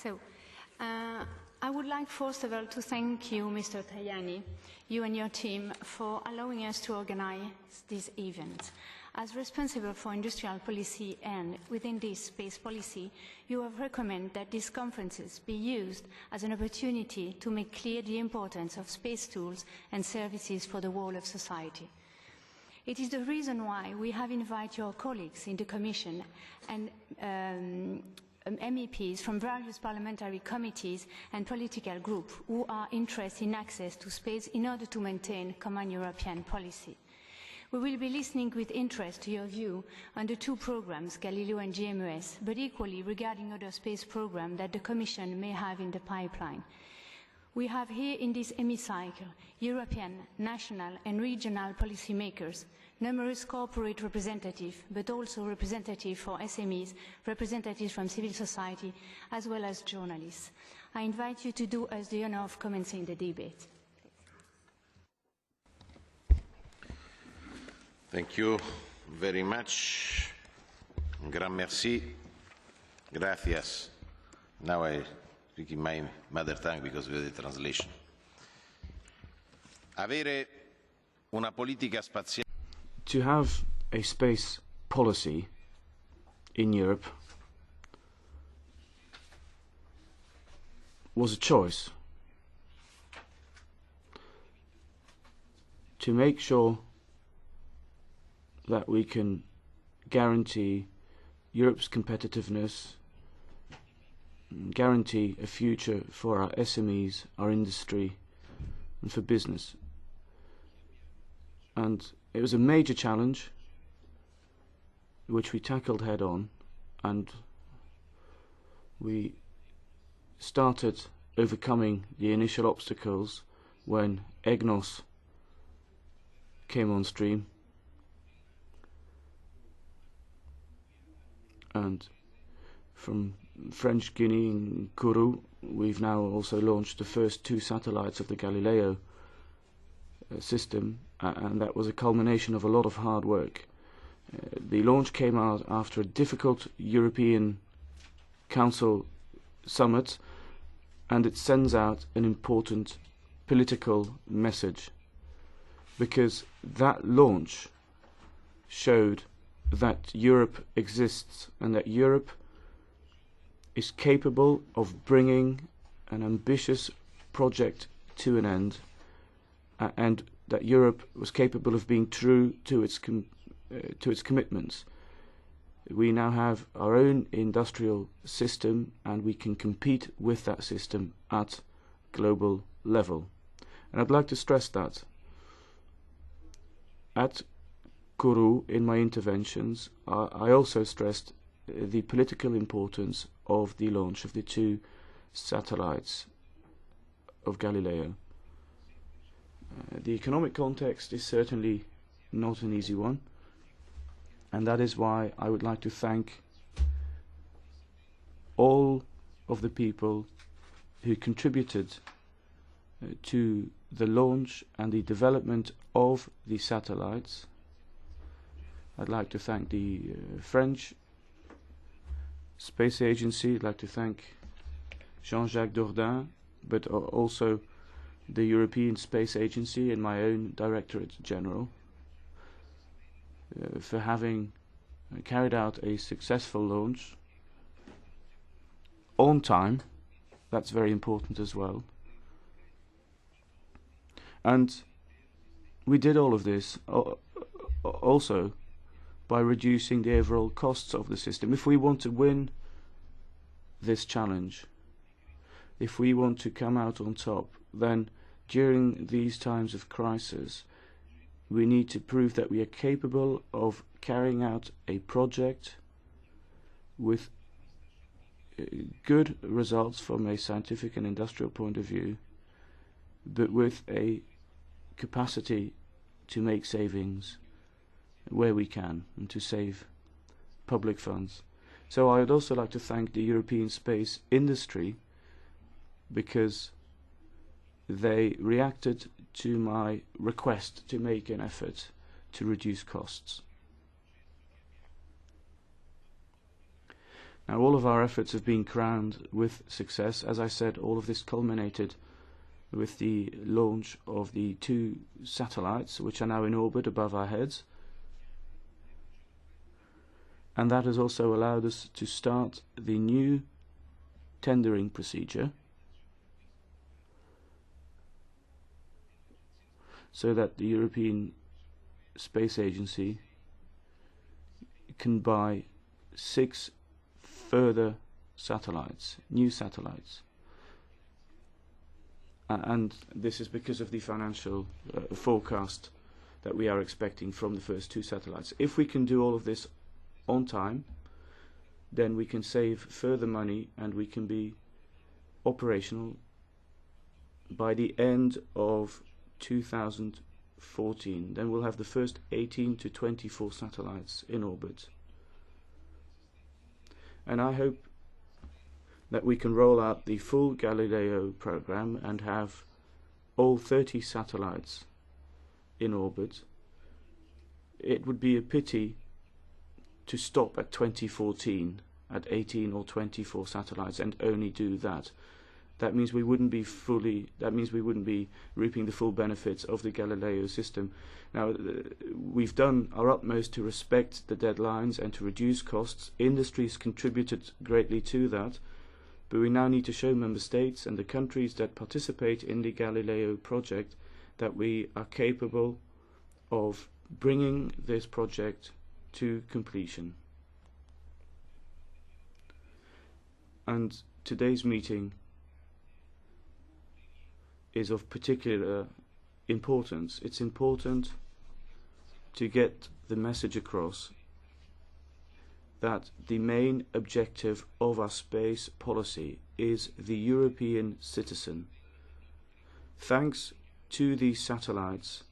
So, I would like first of all to thank you, Mr. Tajani, you and your team, for allowing us to organize this event. As responsible for industrial policy and within this space policy, you have recommended that these conferences be used as an opportunity to make clear the importance of space tools and services for the whole of society. It is the reason why we have invited your colleagues in the Commission and MEPs from various parliamentary committees and political groups who are interested in access to space in order to maintain common European policy. We will be listening with interest to your view on the two programs, Galileo and GMES, but equally regarding other space programs that the Commission may have in the pipeline. We have here in this hemicycle European, national and regional policymakers, numerous corporate representatives, but also representatives for SMEs, representatives from civil society, as well as journalists. I invite you to do us the honor of commencing the debate. Thank you very much. Grand merci. Gracias. Now I speak in my mother tongue because of the translation. Avere una politica spaziale. To have a space policy in Europe was a choice to make sure that we can guarantee Europe's competitiveness, guarantee a future for our SMEs, our industry, and for business. And it was a major challenge which we tackled head on, and we started overcoming the initial obstacles when EGNOS came on stream, and from French Guinea and Kourou we've now also launched the first 2 satellites of the Galileo system, and that was a culmination of a lot of hard work. The launch came out after a difficult European Council summit, and it sends out an important political message, because that launch showed that Europe exists and that Europe is capable of bringing an ambitious project to an end, and that Europe was capable of being true to its commitments. We now have our own industrial system, and we can compete with that system at global level. And I'd like to stress that. At Kourou, in my interventions, I also stressed the political importance of the launch of the 2 satellites of Galileo. The economic context is certainly not an easy one, and that is why I would like to thank all of the people who contributed to the launch and the development of the satellites. I'd like to thank the French Space Agency. I'd like to thank Jean-Jacques Dordain, but also the European Space Agency and my own Directorate General for having carried out a successful launch on time. That's very important as well. And we did all of this also by reducing the overall costs of the system. If we want to win this challenge, if we want to come out on top, then during these times of crisis, we need to prove that we are capable of carrying out a project with good results from a scientific and industrial point of view, but with a capacity to make savings where we can and to save public funds. So I would also like to thank the European space industry, because they reacted to my request to make an effort to reduce costs. Now, all of our efforts have been crowned with success. As I said, all of this culminated with the launch of the 2 satellites, which are now in orbit above our heads. And that has also allowed us to start the new tendering procedure, so that the European Space Agency can buy 6 further satellites, new satellites. And this is because of the financial forecast that we are expecting from the first 2 satellites. If we can do all of this on time, then we can save further money and we can be operational by the end of 2014. Then we'll have the first 18 to 24 satellites in orbit. And I hope that we can roll out the full Galileo program and have all 30 satellites in orbit. It would be a pity to stop at 2014 at 18 or 24 satellites and only do that. That means we wouldn't be reaping the full benefits of the Galileo system. Now, we've done our utmost to respect the deadlines and to reduce costs. Industries contributed greatly to that, but we now need to show member states and the countries that participate in the Galileo project that we are capable of bringing this project to completion. And today's meeting is of particular importance. It's important to get the message across that the main objective of our space policy is the European citizen. Thanks to these satellites,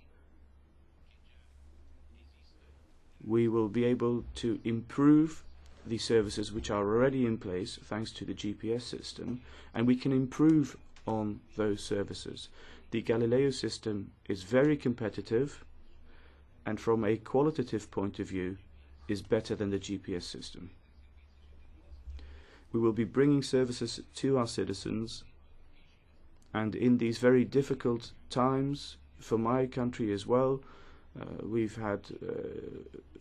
we will be able to improve the services which are already in place thanks to the GPS system, and we can improve on those services. The Galileo system is very competitive, and from a qualitative point of view is better than the GPS system. We will be bringing services to our citizens, and in these very difficult times for my country as well, we've had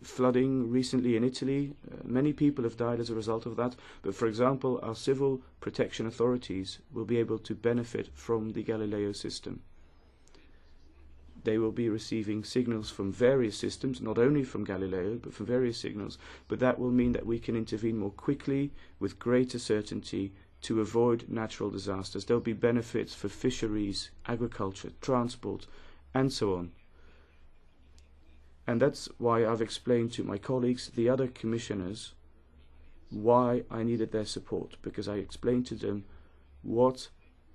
flooding recently in Italy. Many people have died as a result of that, but for example, our civil protection authorities will be able to benefit from the Galileo system. They will be receiving signals from various systems, not only from Galileo, but from various signals, but that will mean that we can intervene more quickly, with greater certainty, to avoid natural disasters. There will be benefits for fisheries, agriculture, transport, and so on. And that's why I've explained to my colleagues, the other commissioners, why I needed their support, because I explained to them what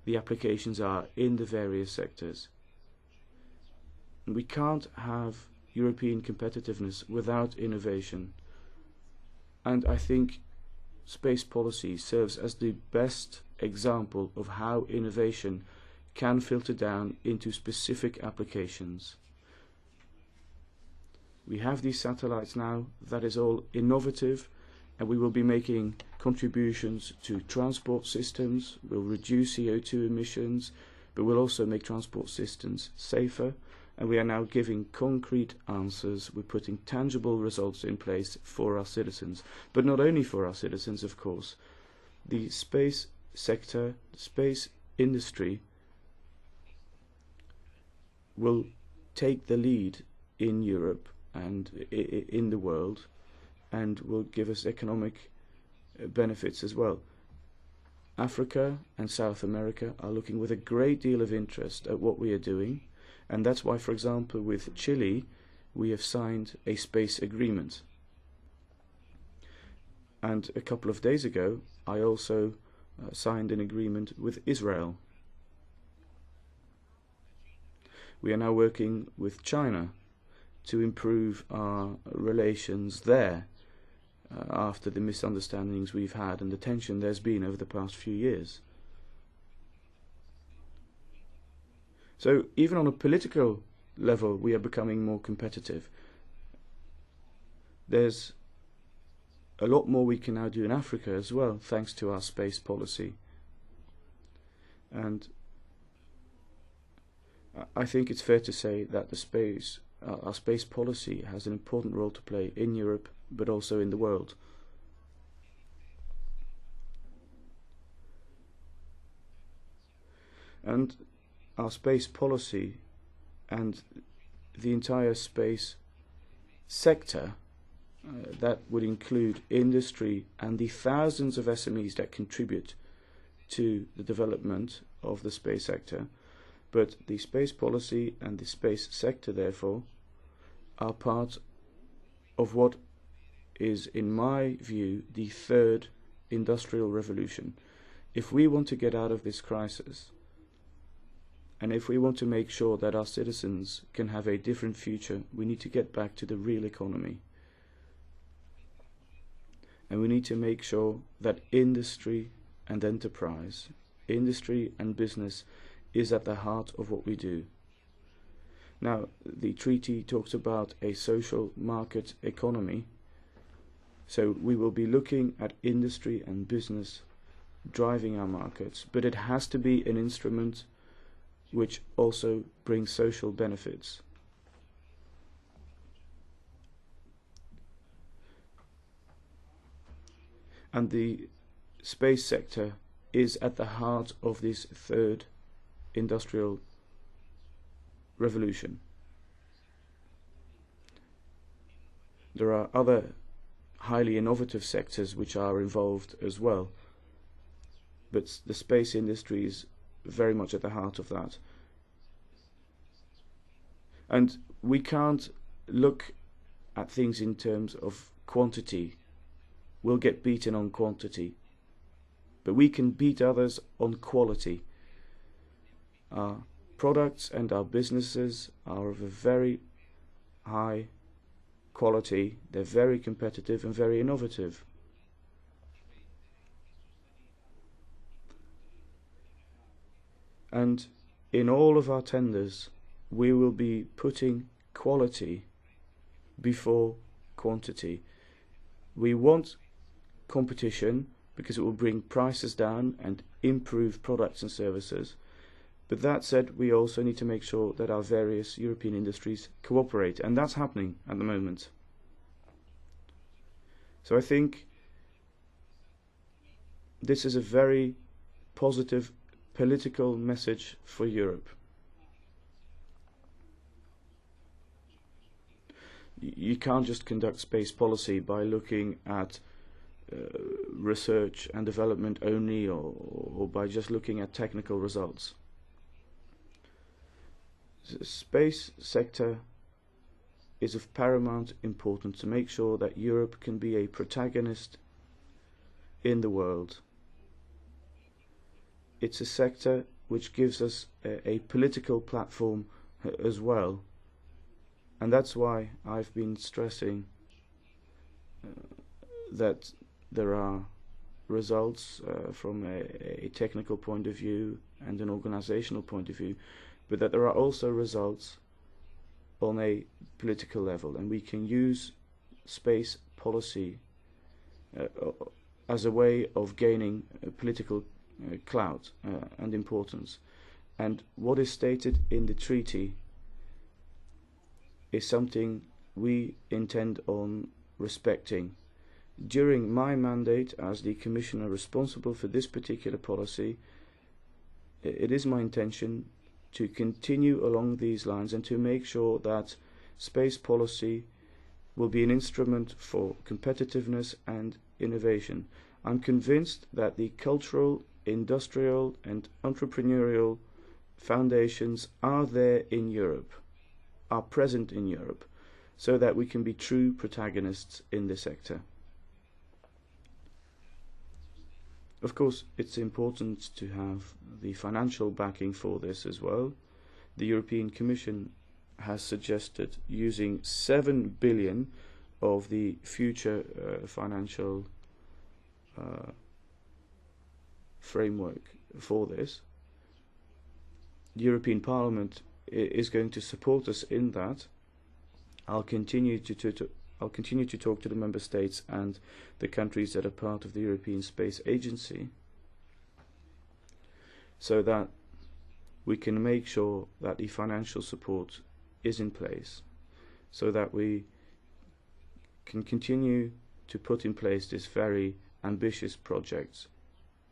the applications are in the various sectors. We can't have European competitiveness without innovation. And I think space policy serves as the best example of how innovation can filter down into specific applications. We have these satellites now, that is all innovative, and we will be making contributions to transport systems. We'll reduce CO2 emissions, but we'll also make transport systems safer, and we are now giving concrete answers. We're putting tangible results in place for our citizens, but not only for our citizens, of course. The space sector, the space industry will take the lead in Europe and in the world, and will give us economic benefits as well. Africa and South America are looking with a great deal of interest at what we are doing, and that's why, for example, with Chile, we have signed a space agreement. And a couple of days ago, I also signed an agreement with Israel. We are now working with China to improve our relations there after the misunderstandings we've had and the tension there's been over the past few years. So even on a political level, we are becoming more competitive. There's a lot more we can now do in Africa as well, thanks to our space policy. And I think it's fair to say that our space policy has an important role to play in Europe, but also in the world. And our space policy and the entire space sector, that would include industry and the thousands of SMEs that contribute to the development of the space sector. But the space policy and the space sector, therefore, are part of what is, in my view, the third industrial revolution. If we want to get out of this crisis, and if we want to make sure that our citizens can have a different future, we need to get back to the real economy. And we need to make sure that industry and enterprise, industry and business, is at the heart of what we do. Now, the treaty talks about a social market economy, so we will be looking at industry and business driving our markets, but it has to be an instrument which also brings social benefits. And the space sector is at the heart of this third industrial revolution. There are other highly innovative sectors which are involved as well, but the space industry is very much at the heart of that. And we can't look at things in terms of quantity. We'll get beaten on quantity, but we can beat others on quality. Our products and our businesses are of a very high quality. They're very competitive and very innovative. And in all of our tenders, we will be putting quality before quantity. We want competition because it will bring prices down and improve products and services. But that said, we also need to make sure that our various European industries cooperate, and that's happening at the moment. So I think this is a very positive political message for Europe. You can't just conduct space policy by looking at research and development only, or by just looking at technical results. The space sector is of paramount importance to make sure that Europe can be a protagonist in the world. It's a sector which gives us a political platform as well, and that's why I've been stressing that there are results from a technical point of view and an organizational point of view, but that there are also results on a political level, and we can use space policy as a way of gaining political clout and importance. And what is stated in the treaty is something we intend on respecting. During my mandate as the Commissioner responsible for this particular policy, it is my intention to continue along these lines and to make sure that space policy will be an instrument for competitiveness and innovation. I'm convinced that the cultural, industrial and entrepreneurial foundations are there in Europe, are present in Europe, so that we can be true protagonists in this sector. Of course, it's important to have the financial backing for this as well. The European Commission has suggested using 7 billion of the future financial framework for this. The European Parliament is going to support us in that. I'll continue I'll continue to talk to the Member States and the countries that are part of the European Space Agency so that we can make sure that the financial support is in place, so that we can continue to put in place this very ambitious project,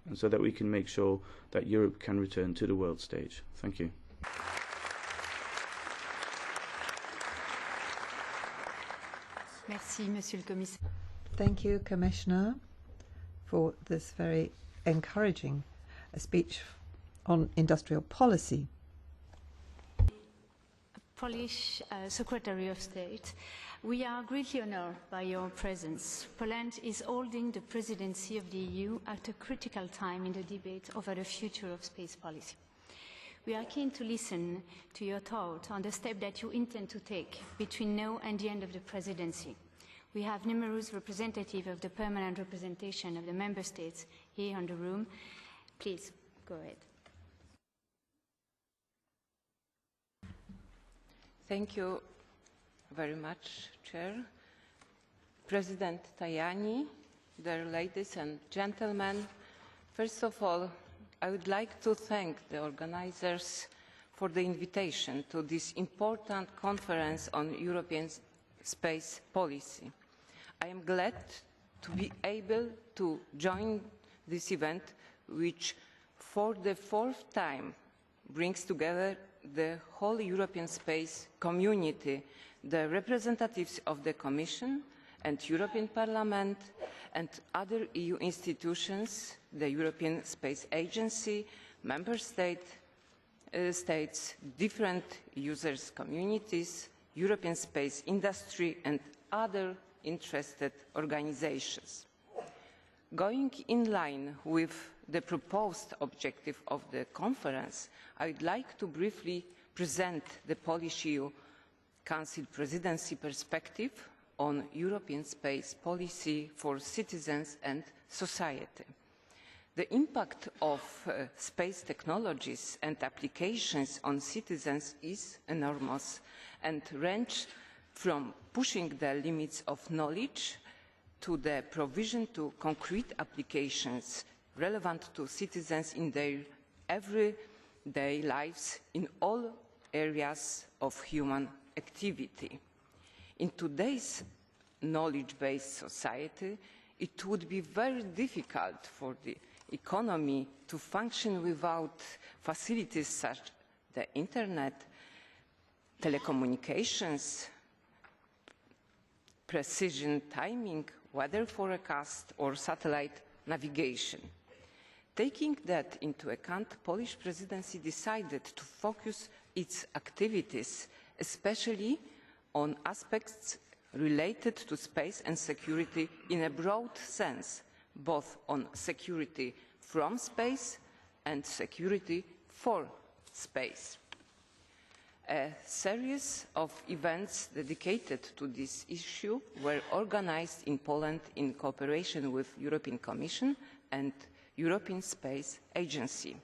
and so that we can make sure that Europe can return to the world stage. Thank you. Merci, Monsieur le Commissaire. Thank you, Commissioner, for this very encouraging speech on industrial policy. Polish Secretary of State, we are greatly honored by your presence. Poland is holding the presidency of the EU at a critical time in the debate over the future of space policy. We are keen to listen to your thoughts on the step that you intend to take between now and the end of the presidency. We have numerous representatives of the permanent representation of the Member States here in the room. Please, go ahead. Thank you very much, Chair. President Tajani, dear ladies and gentlemen, first of all, I would like to thank the organizers for the invitation to this important conference on European space policy. I am glad to be able to join this event, which for the fourth time brings together the whole European space community, the representatives of the Commission and European Parliament and other EU institutions, the European Space Agency, Member States, different users communities, European space industry and other interested organizations. Going in line with the proposed objective of the conference, I would like to briefly present the Polish EU Council presidency perspective on European space policy for citizens and society. The impact of space technologies and applications on citizens is enormous and ranges from pushing the limits of knowledge to the provision to concrete applications relevant to citizens in their everyday lives in all areas of human activity. In today's knowledge-based society, it would be very difficult for the economy to function without facilities such as the internet, telecommunications, precision timing, weather forecast or satellite navigation. Taking that into account, the Polish presidency decided to focus its activities especially on aspects related to space and security in a broad sense, both on security from space and security for space. A series of events dedicated to this issue were organized in Poland in cooperation with the European Commission and European Space Agency.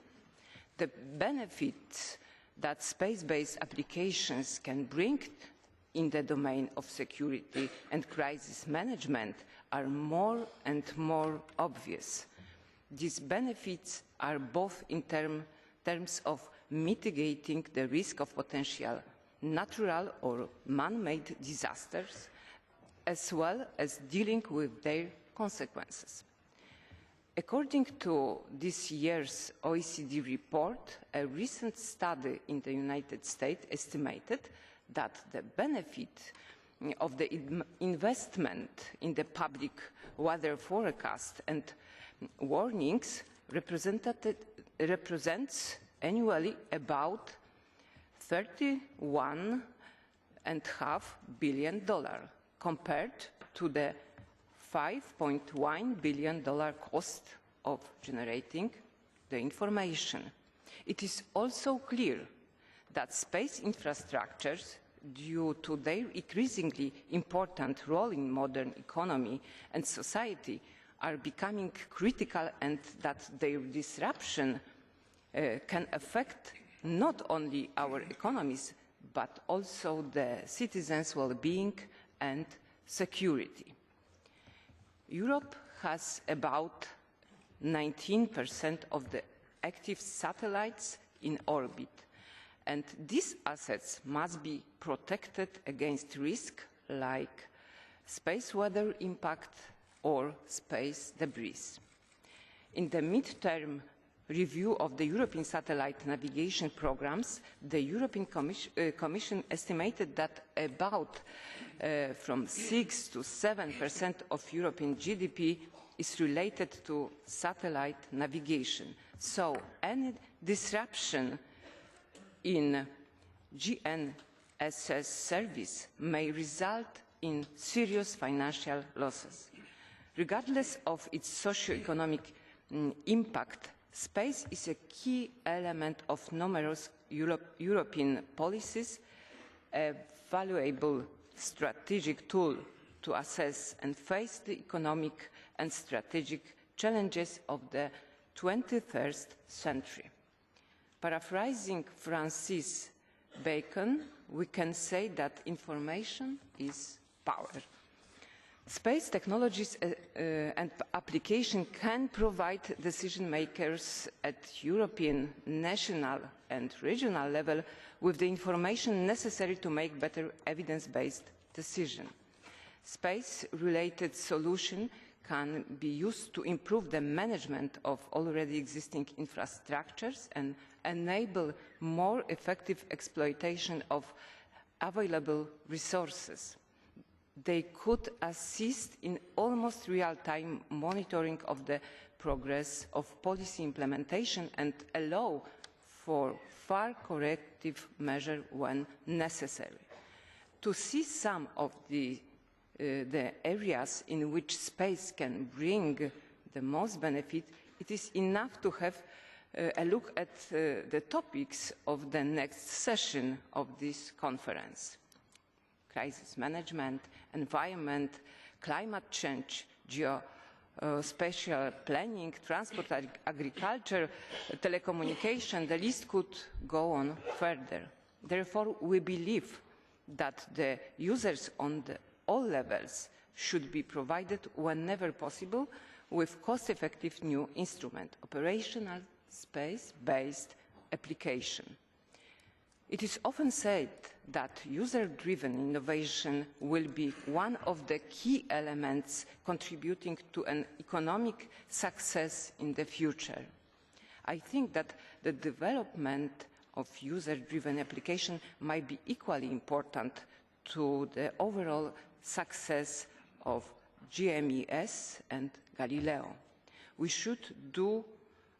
The benefits that space-based applications can bring in the domain of security and crisis management are more and more obvious. These benefits are both in terms of mitigating the risk of potential natural or man-made disasters, as well as dealing with their consequences. According to this year's OECD report, a recent study in the United States estimated that the benefit of the investment in the public weather forecast and warnings represents annually about $31.5 billion compared to the $5.1 billion cost of generating the information. It is also clear that space infrastructures, due to their increasingly important role in modern economy and society, are becoming critical, and that their disruption can affect not only our economies, but also the citizens' well-being and security. Europe has about 19% of the active satellites in orbit, and these assets must be protected against risk like space weather impact or space debris. In the mid-term review of the European satellite navigation programs, the European Commission estimated that about from 6 to 7% of European GDP is related to satellite navigation. So any disruption in GNSS service may result in serious financial losses. Regardless of its socio-economic impact, space is a key element of numerous European policies, a valuable strategic tool to assess and face the economic and strategic challenges of the 21st century. Paraphrasing Francis Bacon, we can say that information is power. Space technologies and application can provide decision makers at European, national and regional level with the information necessary to make better evidence-based decisions. Space-related solutions can be used to improve the management of already existing infrastructures and enable more effective exploitation of available resources. They could assist in almost real-time monitoring of the progress of policy implementation and allow for far corrective measures when necessary. To see some of the areas in which space can bring the most benefit, it is enough to have a look at the topics of the next session of this conference: crisis management, environment, climate change, geospatial planning, transport, agriculture, telecommunication. The list could go on further. Therefore, we believe that the users on all levels should be provided whenever possible with cost-effective new instrument, operational space-based application. It is often said that user-driven innovation will be one of the key elements contributing to an economic success in the future. I think that the development of user-driven application might be equally important to the overall success of GMES and Galileo. We should do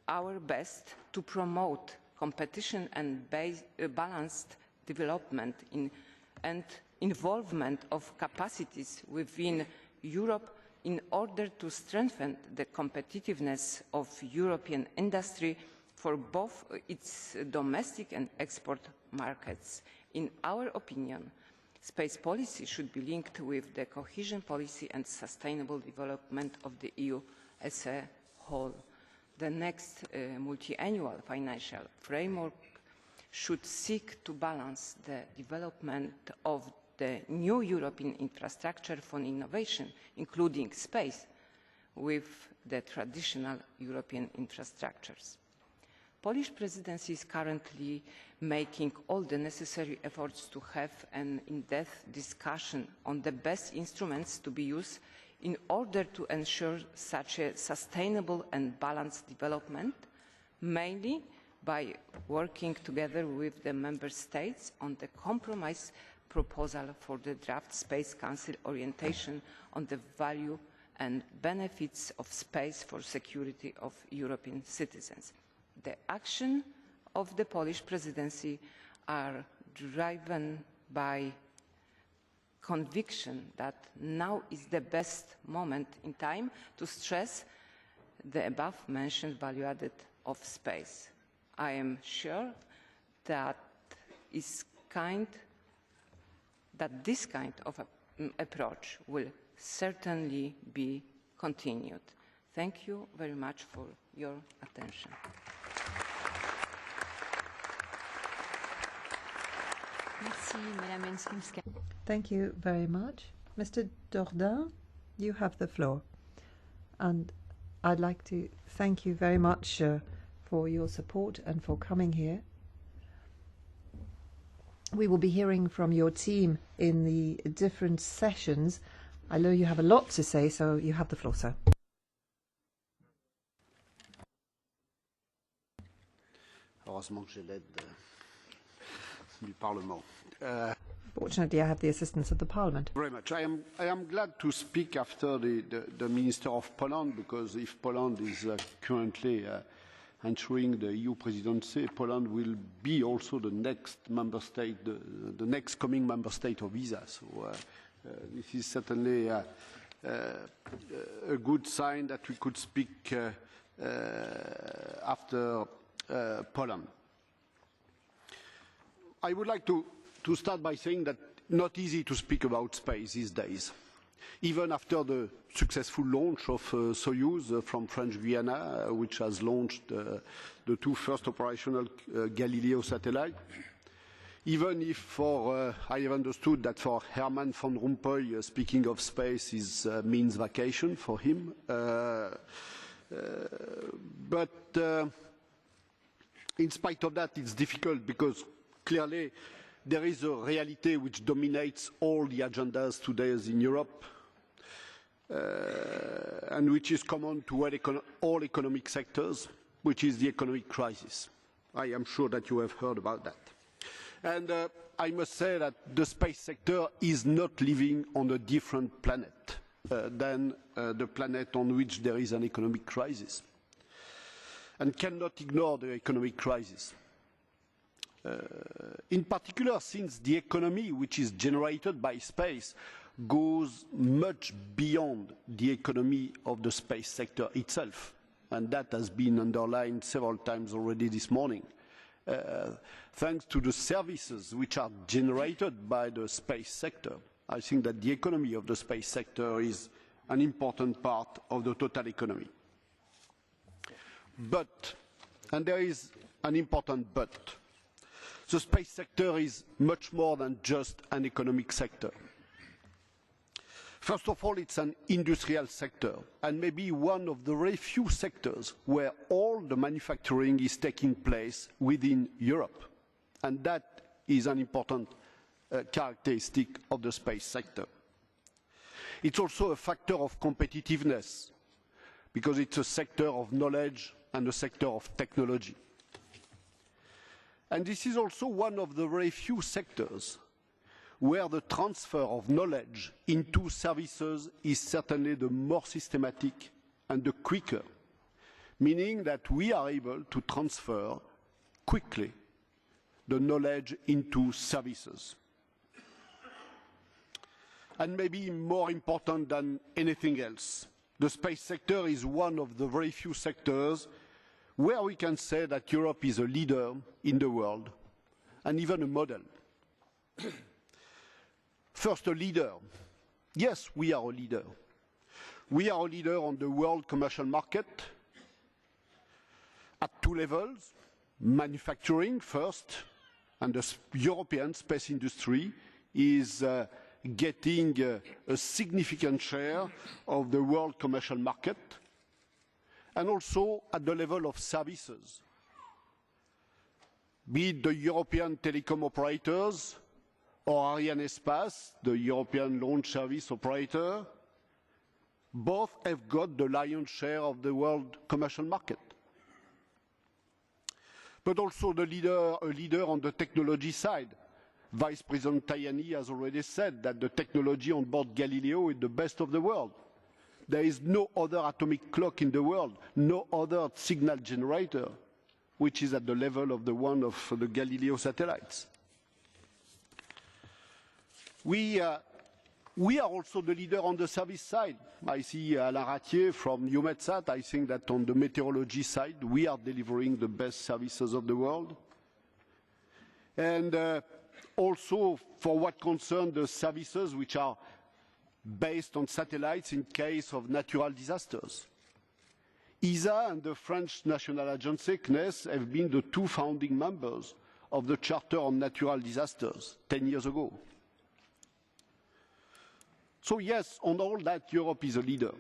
our best to promote competition and balanced development and involvement of capacities within Europe in order to strengthen the competitiveness of European industry for both its domestic and export markets. In our opinion, space policy should be linked with the cohesion policy and sustainable development of the EU as a whole. The next multi-annual financial framework should seek to balance the development of the new European infrastructure for innovation, including space, with the traditional European infrastructures. The Polish presidency is currently making all the necessary efforts to have an in-depth discussion on the best instruments to be used in order to ensure such a sustainable and balanced development, mainly by working together with the Member States on the compromise proposal for the draft Space Council orientation on the value and benefits of space for security of European citizens. The action of the Polish presidency are driven by conviction that now is the best moment in time to stress the above-mentioned value added of space. I am sure that this kind of approach will certainly be continued. Thank you very much for your attention. Merci, Madame Enskrimska. Thank you very much, Mr. Dordain, you have the floor. And I'd like to thank you very much for your support and for coming here. We will be hearing from your team in the different sessions. I know you have a lot to say, so you have the floor, sir. Heureusement que j'ai l'aide du Parlement. Fortunately, I have the assistance of the Parliament. Very much. I am glad to speak after the Minister of Poland, because if Poland is currently entering the EU presidency, Poland will be also the next member state, the next coming member state of visa. So this is certainly a good sign that we could speak after Poland. I would like to start by saying that it's not easy to speak about space these days. Even after the successful launch of Soyuz from French Guiana, which has launched the two first operational Galileo satellites, even if I have understood that for Herman van Rompuy, speaking of space means vacation for him. But in spite of that, it's difficult because clearly there is a reality which dominates all the agendas today in Europe and which is common to all economic sectors, which is the economic crisis. I am sure that you have heard about that. And I must say that the space sector is not living on a different planet than the planet on which there is an economic crisis, and cannot ignore the economic crisis. In particular, since the economy which is generated by space goes much beyond the economy of the space sector itself, and that has been underlined several times already this morning. Thanks to the services which are generated by the space sector, I think that the economy of the space sector is an important part of the total economy. But, and there is an important but, the space sector is much more than just an economic sector. First of all, it's an industrial sector, and maybe one of the very few sectors where all the manufacturing is taking place within Europe. And that is an important characteristic of the space sector. It's also a factor of competitiveness, because it's a sector of knowledge and a sector of technology. And this is also one of the very few sectors where the transfer of knowledge into services is certainly the more systematic and the quicker, meaning that we are able to transfer quickly the knowledge into services. And maybe more important than anything else, the space sector is one of the very few sectors where we can say that Europe is a leader in the world, and even a model. First, a leader. Yes, we are a leader. We are a leader on the world commercial market at two levels: manufacturing first, and the European space industry is getting a significant share of the world commercial market, and also at the level of services, be it the European telecom operators or Arianespace, the European launch service operator. Both have got the lion's share of the world commercial market. But also a leader on the technology side. Vice President Tajani has already said that the technology on board Galileo is the best of the world. There is no other atomic clock in the world, no other signal generator, which is at the level of the one of the Galileo satellites. We are also the leader on the service side. I see Alain Ratier from EUMETSAT. I think that on the meteorology side, we are delivering the best services of the world. And also for what concerns the services which are based on satellites in case of natural disasters. ESA and the French National Agency, CNES, have been the two founding members of the Charter on Natural Disasters 10 years ago. So yes, on all that, Europe is a leader.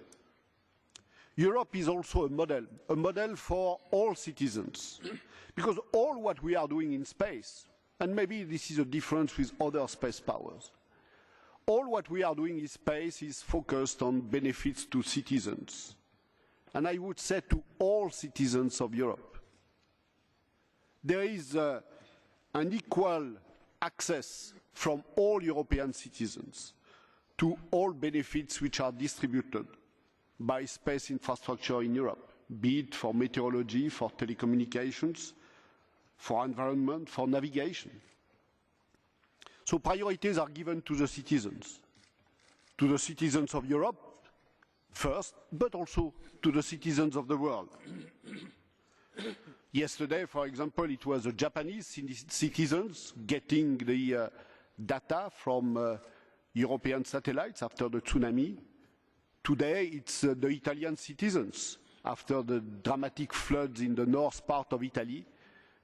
Europe is also a model for all citizens. Because all what we are doing in space, and maybe this is a difference with other space powers, all what we are doing in space is focused on benefits to citizens. And I would say to all citizens of Europe. There is an equal access from all European citizens to all benefits which are distributed by space infrastructure in Europe, be it for meteorology, for telecommunications, for environment, for navigation. So priorities are given to the citizens of Europe first, but also to the citizens of the world. Yesterday, for example, it was the Japanese citizens getting the data from European satellites after the tsunami. Today, it's the Italian citizens after the dramatic floods in the north part of Italy.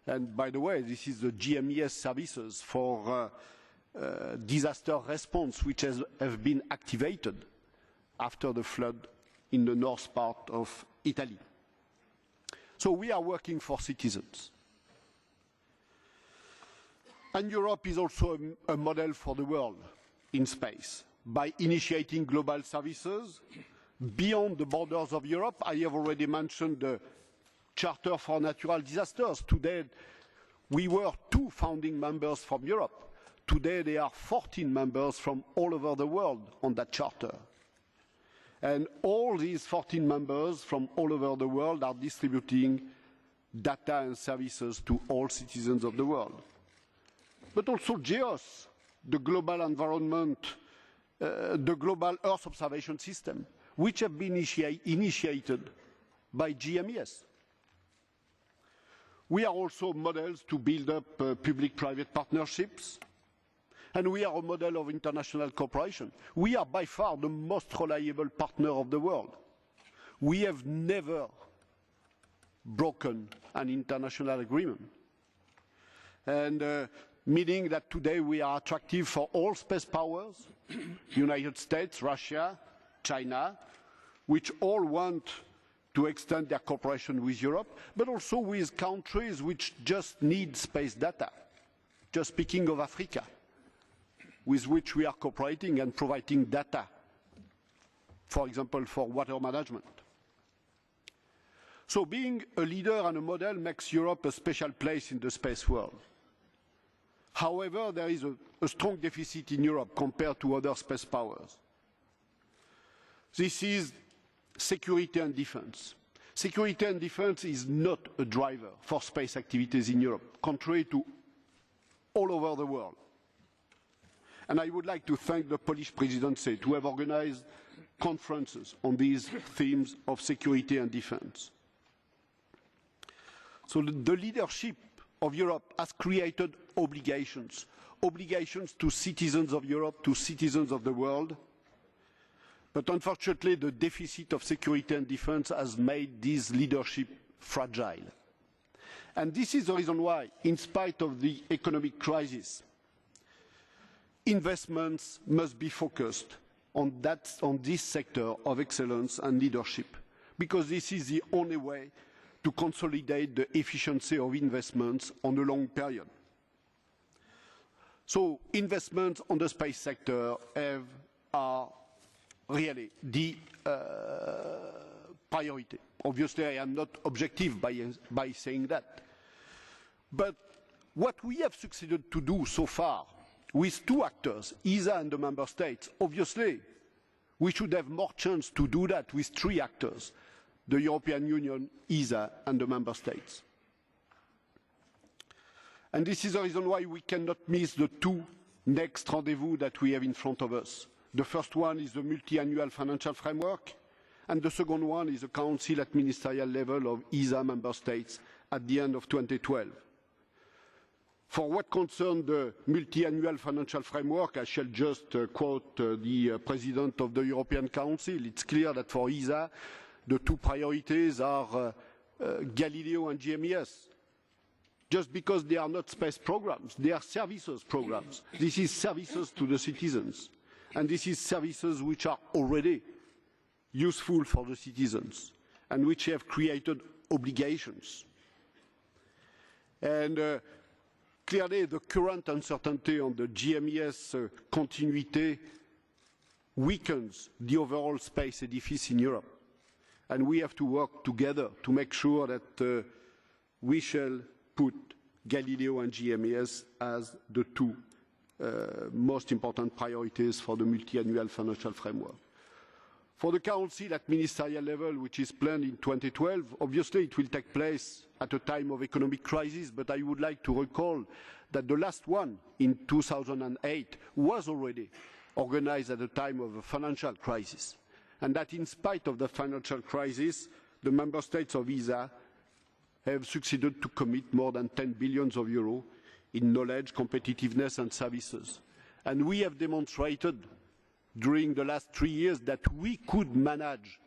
And by the way, this is the GMES services for disaster response which have been activated after the flood in the north part of Italy. So we are working for citizens. And Europe is also a model for the world in space by initiating global services beyond the borders of Europe. I have already mentioned the Charter for Natural Disasters. Today, we were 2 founding members from Europe. Today, there are 14 members from all over the world on that charter. And all these 14 members from all over the world are distributing data and services to all citizens of the world. But also GEOS, the global environment, the global Earth observation system, which have been initiated by GMES. We are also models to build up public-private partnerships, and we are a model of international cooperation. We are by far the most reliable partner of the world. We have never broken an international agreement. And meaning that today we are attractive for all space powers, United States, Russia, China, which all want to extend their cooperation with Europe, but also with countries which just need space data. Just speaking of Africa, with which we are cooperating and providing data, for example, for water management. So being a leader and a model makes Europe a special place in the space world. However, there is a strong deficit in Europe compared to other space powers. This is security and defense. Security and defense is not a driver for space activities in Europe, contrary to all over the world. And I would like to thank the Polish presidency to have organized conferences on these themes of security and defense. So the leadership of Europe has created obligations to citizens of Europe, to citizens of the world. But unfortunately, the deficit of security and defense has made this leadership fragile. And this is the reason why, in spite of the economic crisis, investments must be focused on this sector of excellence and leadership, because this is the only way to consolidate the efficiency of investments on a long period. So investments on the space sector are really the priority. Obviously, I am not objective by saying that. But what we have succeeded to do so far with 2 actors, ESA and the member states, obviously, we should have more chance to do that with 3 actors, the European Union, ESA, and the member states. And this is the reason why we cannot miss the 2 next rendezvous that we have in front of us. The first one is the multi-annual financial framework, and the second one is the Council at ministerial level of ESA member states at the end of 2012. For what concerns the multi-annual financial framework, I shall just quote the President of the European Council. It's clear that for ESA, the 2 priorities are Galileo and GMES. Just because they are not space programs, they are services programs. This is services to the citizens. And this is services which are already useful for the citizens and which have created obligations. And clearly, the current uncertainty on the GMES continuity weakens the overall space edifice in Europe. And we have to work together to make sure that we shall put Galileo and GMES as the two most important priorities for the multi-annual financial framework. For the Council at ministerial level, which is planned in 2012, obviously it will take place at a time of economic crisis, but I would like to recall that the last one in 2008 was already organized at a time of a financial crisis, and that in spite of the financial crisis, the member states of ESA have succeeded to commit more than 10 billion euros in knowledge, competitiveness and services. And we have demonstrated during the last 3 years that we could manage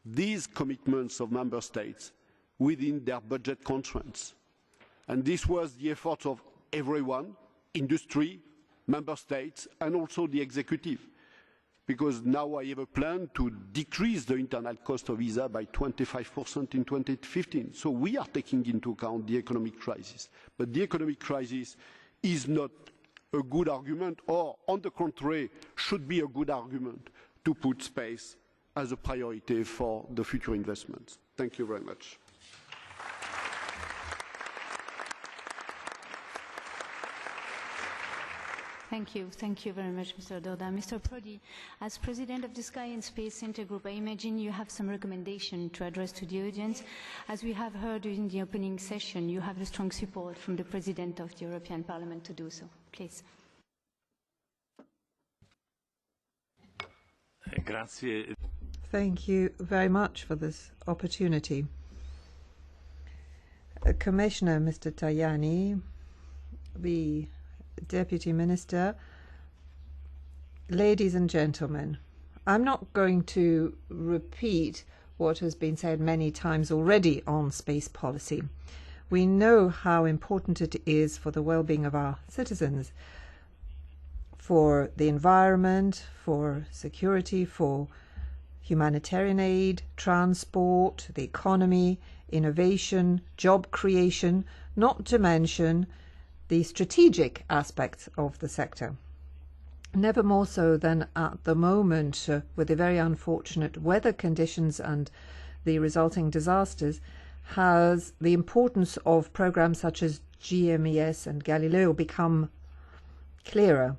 these commitments of member states within their budget constraints. And this was the effort of everyone, industry, member states, and also the executive. Because now I have a plan to decrease the internal cost of ESA by 25% in 2015. So we are taking into account the economic crisis. But the economic crisis is not a good argument, or on the contrary, should be a good argument to put space as a priority for the future investments. Thank you very much. Thank you very much, Mr. Dordain. Mr. Prodi, as President of the Sky and Space Intergroup, I imagine you have some recommendation to address to the audience. As we have heard in the opening session, you have the strong support from the President of the European Parliament to do so. Please. Grazie. Thank you very much for this opportunity. Commissioner Mr. Tajani, the Deputy Minister, ladies and gentlemen, I'm not going to repeat what has been said many times already on space policy. We know how important it is for the well-being of our citizens, for the environment, for security, for humanitarian aid, transport, the economy, innovation, job creation, not to mention the strategic aspects of the sector. Never more so than at the moment, with the very unfortunate weather conditions and the resulting disasters, has the importance of programs such as GMES and Galileo become clearer.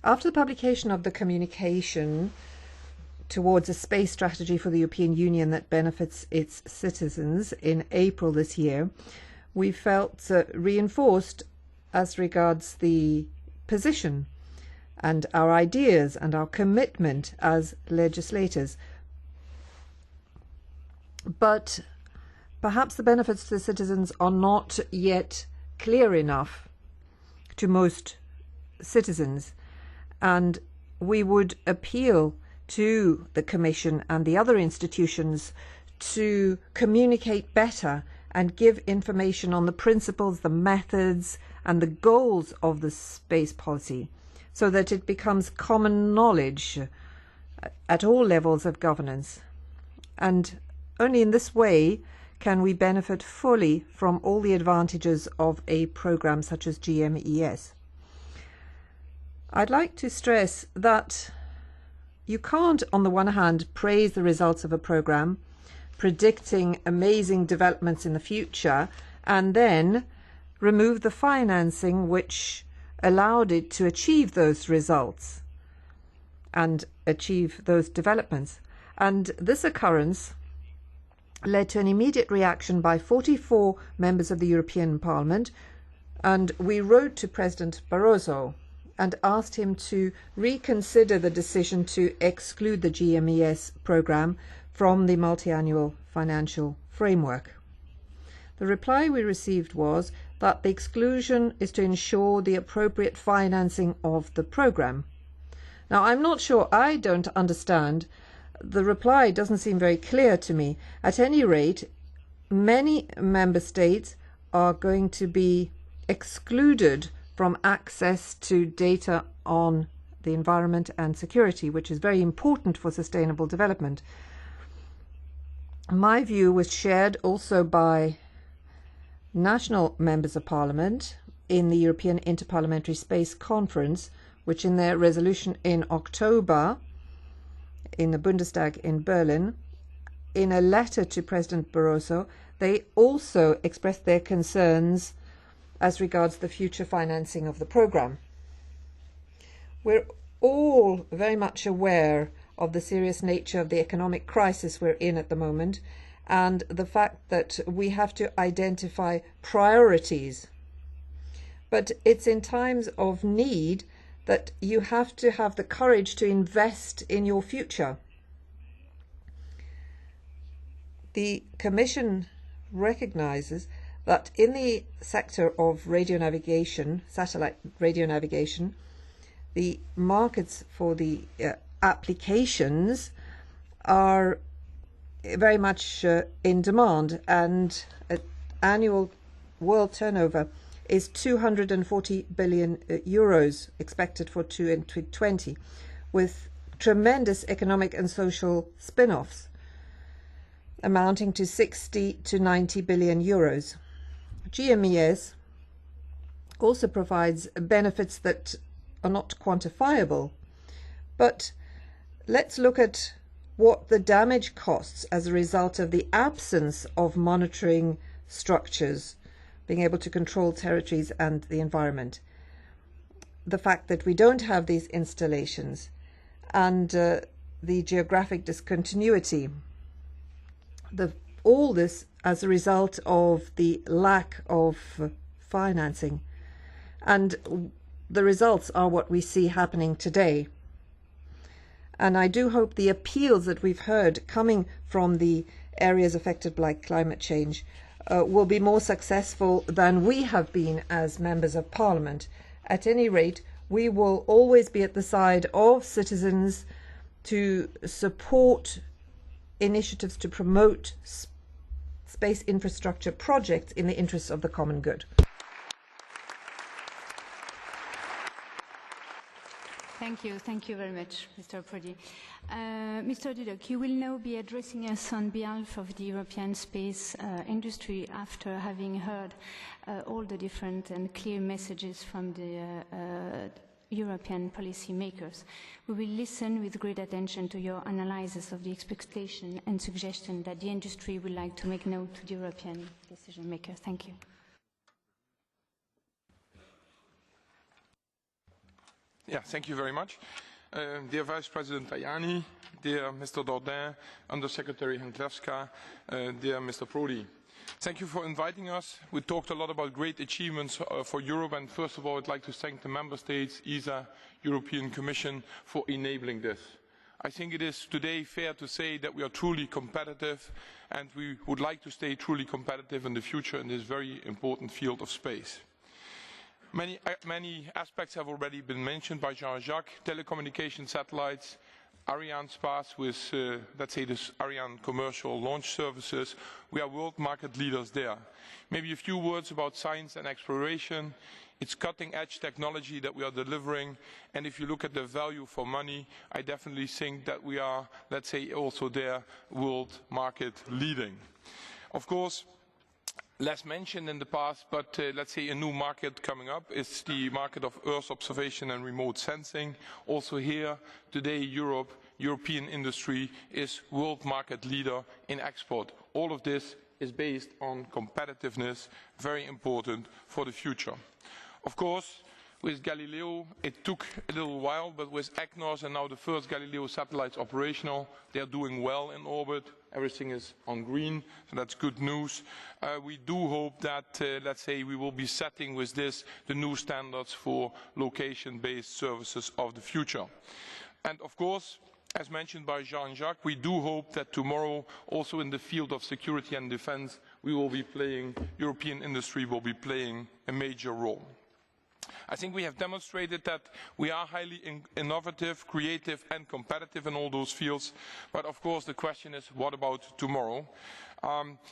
After the publication of the communication towards a space strategy for the European Union that benefits its citizens in April this year, we felt reinforced as regards the position and our ideas and our commitment as legislators. But perhaps the benefits to the citizens are not yet clear enough to most citizens, and we would appeal to the Commission and the other institutions to communicate better and give information on the principles, the methods, and the goals of the space policy, so that it becomes common knowledge at all levels of governance. And only in this way can we benefit fully from all the advantages of a program such as GMES. I'd like to stress that you can't, on the one hand, praise the results of a program, predicting amazing developments in the future, and then remove the financing which allowed it to achieve those results and achieve those developments. And this occurrence led to an immediate reaction by 44 members of the European Parliament, and we wrote to President Barroso and asked him to reconsider the decision to exclude the GMES programme from the multi-annual financial framework. The reply we received was that the exclusion is to ensure the appropriate financing of the programme. Now, I'm not sure, I don't understand. The reply doesn't seem very clear to me. At any rate, many member states are going to be excluded from access to data on the environment and security, which is very important for sustainable development. My view was shared also by national members of parliament in the European Interparliamentary Space Conference, which in their resolution in October in the Bundestag in Berlin, in a letter to President Barroso, they also expressed their concerns as regards the future financing of the programme. We're all very much aware of the serious nature of the economic crisis we're in at the moment, and the fact that we have to identify priorities. But it's in times of need that you have to have the courage to invest in your future. The Commission recognizes that in the sector of radio navigation, satellite radio navigation, the markets for the applications are very much in demand, and annual world turnover is 240 billion euros expected for 2020, with tremendous economic and social spin-offs amounting to 60 to 90 billion euros. GMES also provides benefits that are not quantifiable, but let's look at what the damage costs as a result of the absence of monitoring structures, being able to control territories and the environment. The fact that we don't have these installations and the geographic discontinuity, all this as a result of the lack of financing. And the results are what we see happening today. And I do hope the appeals that we've heard coming from the areas affected by climate change will be more successful than we have been as members of parliament. At any rate, we will always be at the side of citizens to support initiatives to promote space infrastructure projects in the interests of the common good. Thank you very much, Mr. Prodi. Mr. Dudok, you will now be addressing us on behalf of the European space industry after having heard all the different and clear messages from the European policy makers. We will listen with great attention to your analysis of the expectation and suggestion that the industry would like to make known to the European decision makers. Thank you. Yeah, thank you very much. Dear Vice President Tajani, dear Mr. Dordain, Under Secretary Henklevska, dear Mr. Prodi. Thank you for inviting us. We talked a lot about great achievements for Europe, and first of all, I'd like to thank the Member States, ESA, European Commission for enabling this. I think it is today fair to say that we are truly competitive, and we would like to stay truly competitive in the future in this very important field of space. Many aspects have already been mentioned by Jean-Jacques: telecommunication satellites, Arianespace with, let's say, this Ariane commercial launch services. We are world market leaders there. Maybe a few words about science and exploration. It's cutting-edge technology that we are delivering, and if you look at the value for money, I definitely think that we are, let's say, also there world market leading. Of course, less mentioned in the past, but let's say a new market coming up is the market of Earth observation and remote sensing. Also here, today, European industry is world market leader in export. All of this is based on competitiveness, very important for the future. Of course, with Galileo, it took a little while, but with EGNOS and now the first Galileo satellites operational, they are doing well in orbit. Everything is on green, so that's good news. We do hope that, let's say, we will be setting with this the new standards for location-based services of the future. And of course, as mentioned by Jean-Jacques, we do hope that tomorrow, also in the field of security and defense, European industry will be playing a major role. I think we have demonstrated that we are highly innovative, creative and competitive in all those fields. But of course the question is, what about tomorrow?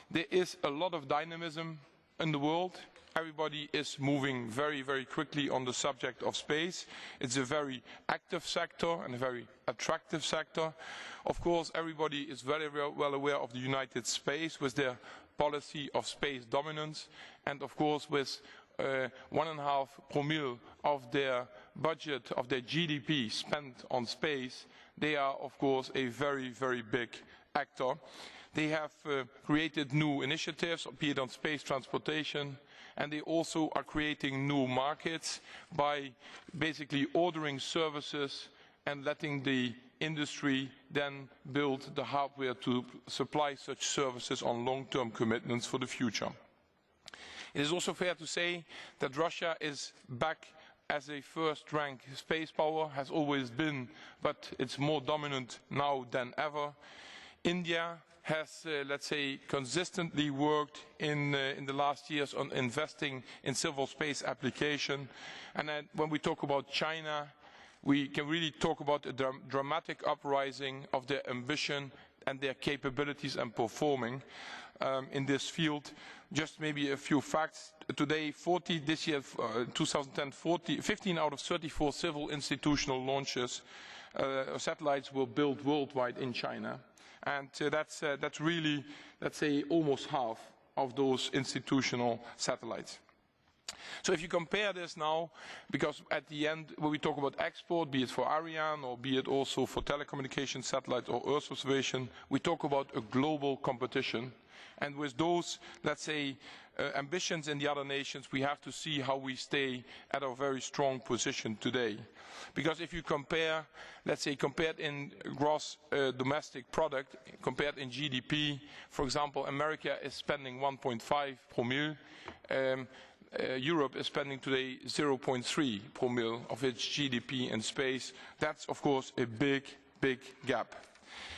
There is a lot of dynamism in the world. everybody is moving very, very quickly on the subject of space. It's a very active sector and a very attractive sector. Of course, everybody is very well aware of the United States with their policy of space dominance, and of course with 1.5 promille of their budget, of their GDP spent on space, they are of course a very, very big actor. They have created new initiatives, be it on space transportation, and they also are creating new markets by basically ordering services and letting the industry then build the hardware to supply such services on long-term commitments for the future. It is also fair to say that Russia is back as a first-rank space power, has always been, but it's more dominant now than ever. India has, let's say, consistently worked in the last years on investing in civil space application. And then when we talk about China, we can really talk about a dramatic uprising of their ambition and their capabilities and performing in this field. Just maybe a few facts. Today, this year, 2010, 15 out of 34 civil institutional launches, satellites were built worldwide in China. And that's really, let's say, almost half of those institutional satellites. So if you compare this now, because at the end, when we talk about export, be it for Ariane or be it also for telecommunication satellites or Earth observation, we talk about a global competition. And with those, let's say, ambitions in the other nations, we have to see how we stay at a very strong position today. Because if you compare, let's say, compared in gross domestic product, compared in GDP, for example, America is spending 1.5 promille. Europe is spending today 0.3 promille of its GDP in space. That's, of course, a big, big gap.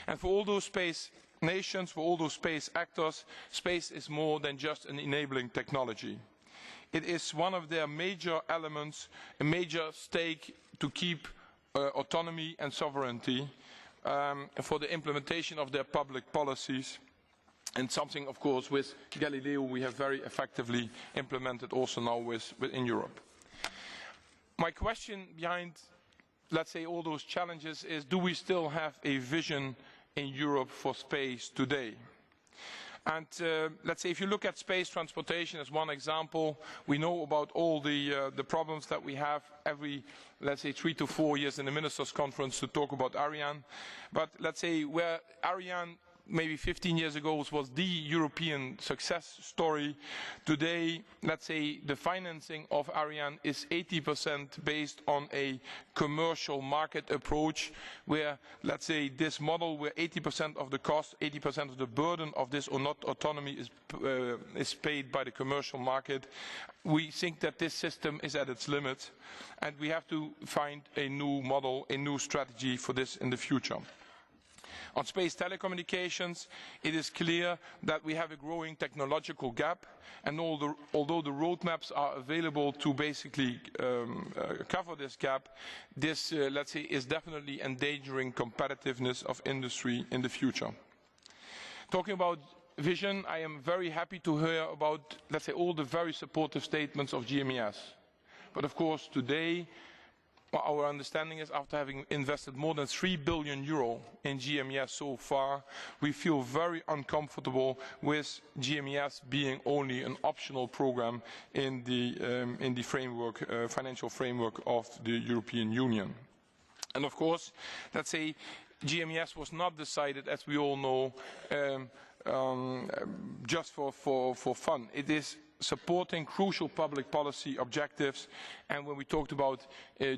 And for all those space nations, for all those space actors, space is more than just an enabling technology. It is one of their major elements, a major stake to keep autonomy and sovereignty for the implementation of their public policies. And something, of course, with Galileo we have very effectively implemented also now within Europe. My question behind, let's say, all those challenges is, do we still have a vision in Europe for space today? And let's say if you look at space transportation as one example, we know about all the problems that we have every, let's say, 3 to 4 years in the Ministers' Conference to talk about Ariane. But let's say where Ariane maybe 15 years ago was the European success story. Today, let's say, the financing of Ariane is 80% based on a commercial market approach, where, let's say, this model where 80% of the cost, 80% of the burden of this or not autonomy is paid by the commercial market. We think that this system is at its limit, and we have to find a new model, a new strategy for this in the future. On space telecommunications, it is clear that we have a growing technological gap, and although the roadmaps are available to basically cover this gap, this, let's say, is definitely endangering competitiveness of industry in the future. Talking about vision, I am very happy to hear about, let's say, all the very supportive statements of GMES. But of course, today, our understanding is, after having invested more than €3 billion in GMES so far, we feel very uncomfortable with GMES being only an optional program in the framework, financial framework of the European Union. And of course, let's say, GMES was not decided, as we all know, just for fun. It is supporting crucial public policy objectives, and when we talked about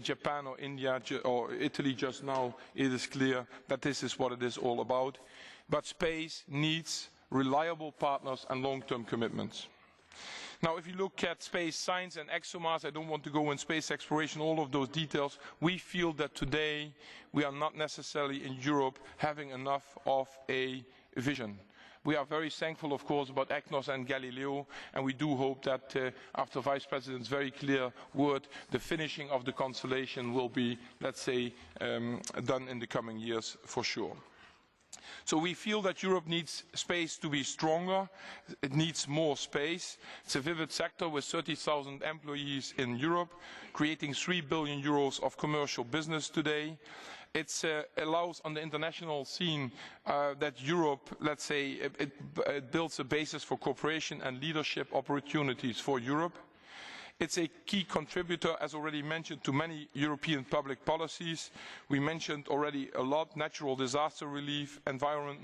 Japan or India or Italy just now, it is clear that this is what it is all about. But space needs reliable partners and long-term commitments. Now, if you look at space science and ExoMars, I don't want to go in space exploration, all of those details, we feel that today we are not necessarily in Europe having enough of a vision. We are very thankful, of course, about EGNOS and Galileo, and we do hope that after Vice President's very clear word, the finishing of the constellation will be, let's say, done in the coming years for sure. So we feel that Europe needs space to be stronger. It needs more space. It's a vivid sector with 30,000 employees in Europe, creating 3 billion euros of commercial business today. It allows on the international scene that Europe, let's say, it builds a basis for cooperation and leadership opportunities for Europe. It's a key contributor, as already mentioned, to many European public policies. We mentioned already a lot: natural disaster relief, environment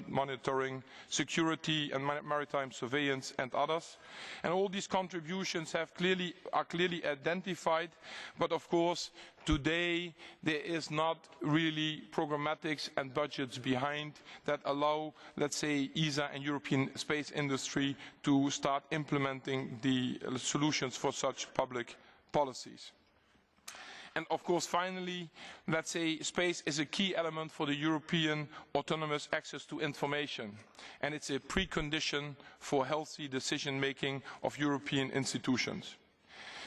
monitoring, security and maritime surveillance, and others. And all these contributions are clearly identified, but of course today there is not really programmatics and budgets behind that allow, let's say, ESA and European space industry to start implementing the solutions for such public policies. And of course, finally, let's say space is a key element for the European autonomous access to information, and it's a precondition for healthy decision-making of European institutions.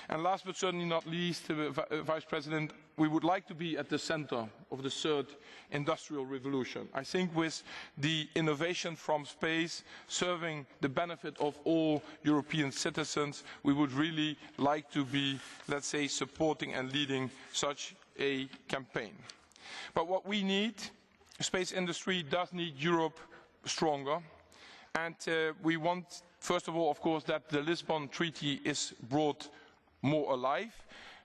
And last but certainly not least, Vice President, we would like to be at the center of the third industrial revolution. I think with the innovation from space serving the benefit of all European citizens, we would really like to be, let's say, supporting and leading such a campaign. But what we need, the space industry does need Europe stronger. And we want, first of all, of course, that the Lisbon Treaty is brought more alive.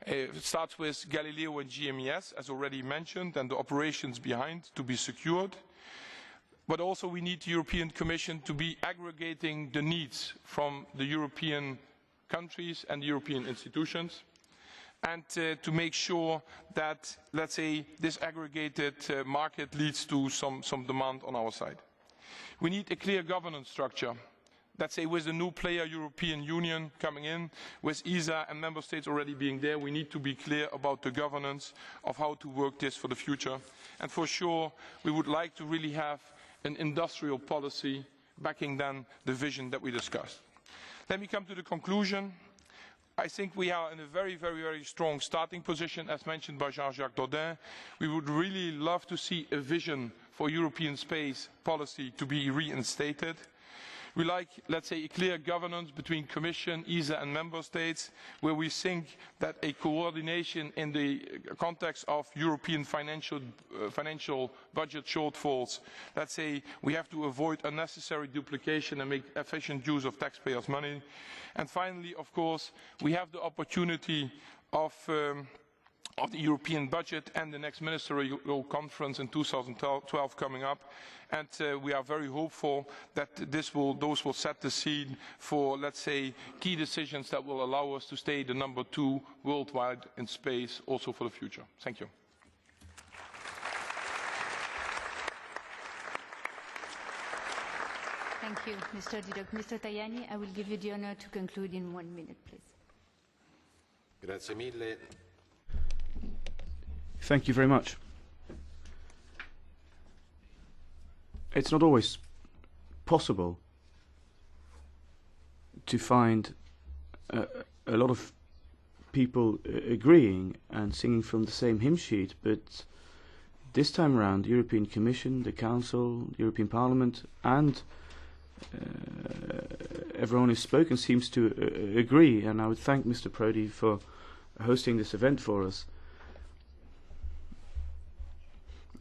It starts with Galileo and GMES, as already mentioned, and the operations behind to be secured. But also we need the European Commission to be aggregating the needs from the European countries and the European institutions, and to make sure that, let's say, this aggregated market leads to some demand on our side. We need a clear governance structure. Let's say with the new player European Union coming in, with ESA and member states already being there, we need to be clear about the governance of how to work this for the future. And for sure, we would like to really have an industrial policy backing then the vision that we discussed. Let me come to the conclusion. I think we are in a very, very, very strong starting position, as mentioned by Jean-Jacques Dordain. We would really love to see a vision for European space policy to be reinstated. We like, let's say, a clear governance between Commission, ESA and Member States, where we think that a coordination in the context of European financial budget shortfalls, let's say, we have to avoid unnecessary duplication and make efficient use of taxpayers' money. And finally, of course, we have the opportunity of the European budget and the next ministerial conference in 2012 coming up, and we are very hopeful that those will set the scene for, let's say, key decisions that will allow us to stay the number 2 worldwide in space also for the future. Thank you. Thank you, Mr. Dudok. Mr. Tajani, I will give you the honor to conclude in 1 minute, please. Grazie mille. Thank you very much. It's not always possible to find a lot of people agreeing and singing from the same hymn sheet, but this time around, the European Commission, the Council, the European Parliament, and everyone who's spoken seems to agree, and I would thank Mr. Prodi for hosting this event for us.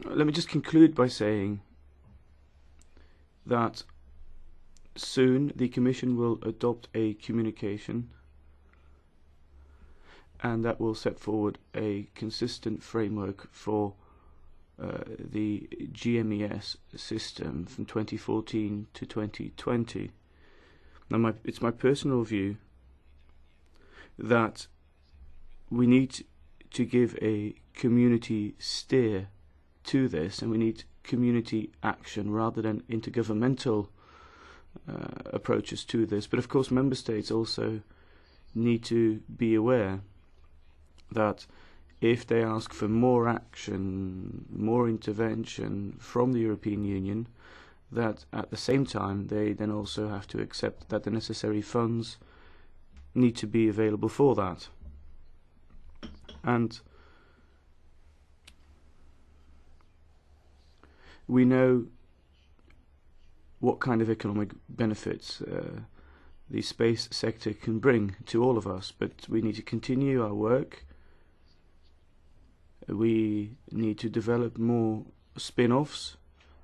Let me just conclude by saying that soon the Commission will adopt a communication, and that will set forward a consistent framework for the GMES system from 2014 to 2020. Now, it's my personal view that we need to give a community steer to this, and we need community action rather than intergovernmental approaches to this. But of course, member states also need to be aware that if they ask for more action, more intervention from the European Union, that at the same time they then also have to accept that the necessary funds need to be available for that. And we know what kind of economic benefits the space sector can bring to all of us. But we need to continue our work. We need to develop more spin-offs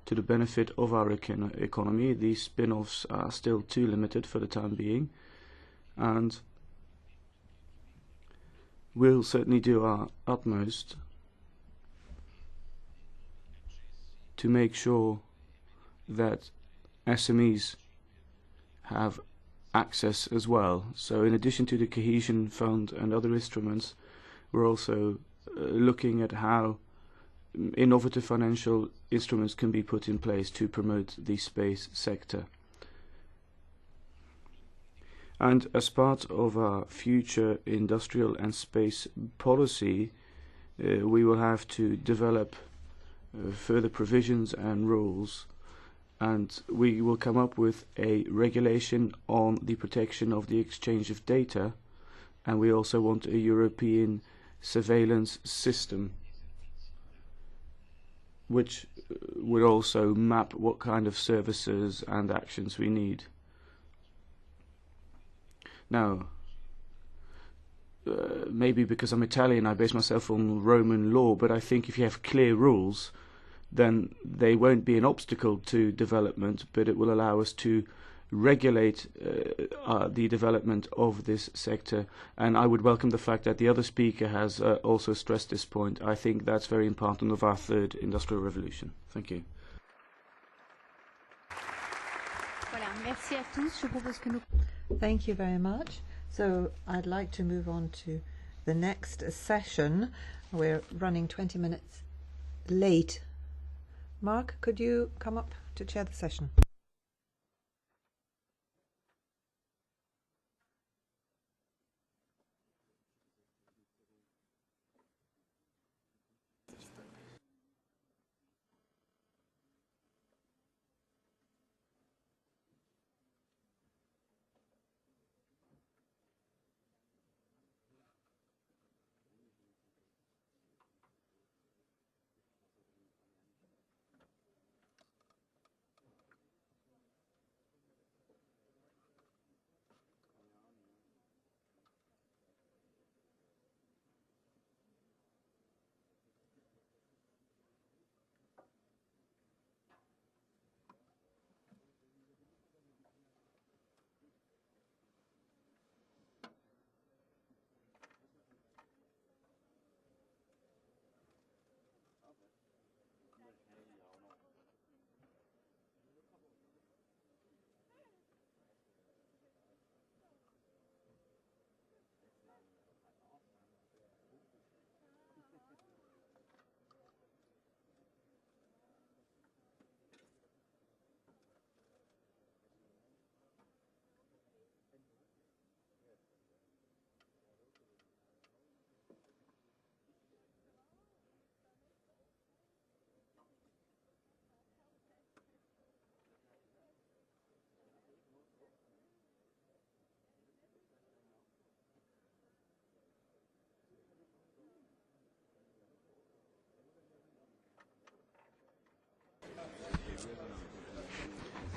to the benefit of our economy. These spin-offs are still too limited for the time being, and we'll certainly do our utmost to make sure that SMEs have access as well. So in addition to the Cohesion Fund and other instruments, we're also looking at how innovative financial instruments can be put in place to promote the space sector. And as part of our future industrial and space policy, we will have to develop further provisions and rules, and we will come up with a regulation on the protection of the exchange of data, and we also want a European surveillance system which would also map what kind of services and actions we need. Now, maybe because I'm Italian, I base myself on Roman law, but I think if you have clear rules, then they won't be an obstacle to development, but it will allow us to regulate the development of this sector. And I would welcome the fact that the other speaker has also stressed this point. I think that's very important of our third industrial revolution. Thank you. Voilà, merci à tous. Je propose que nous... Thank you very much. So I'd like to move on to the next session. We're running 20 minutes late. Mark, could you come up to chair the session?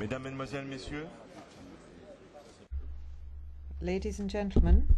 Mesdames, Mesdemoiselles, Messieurs. Ladies and gentlemen,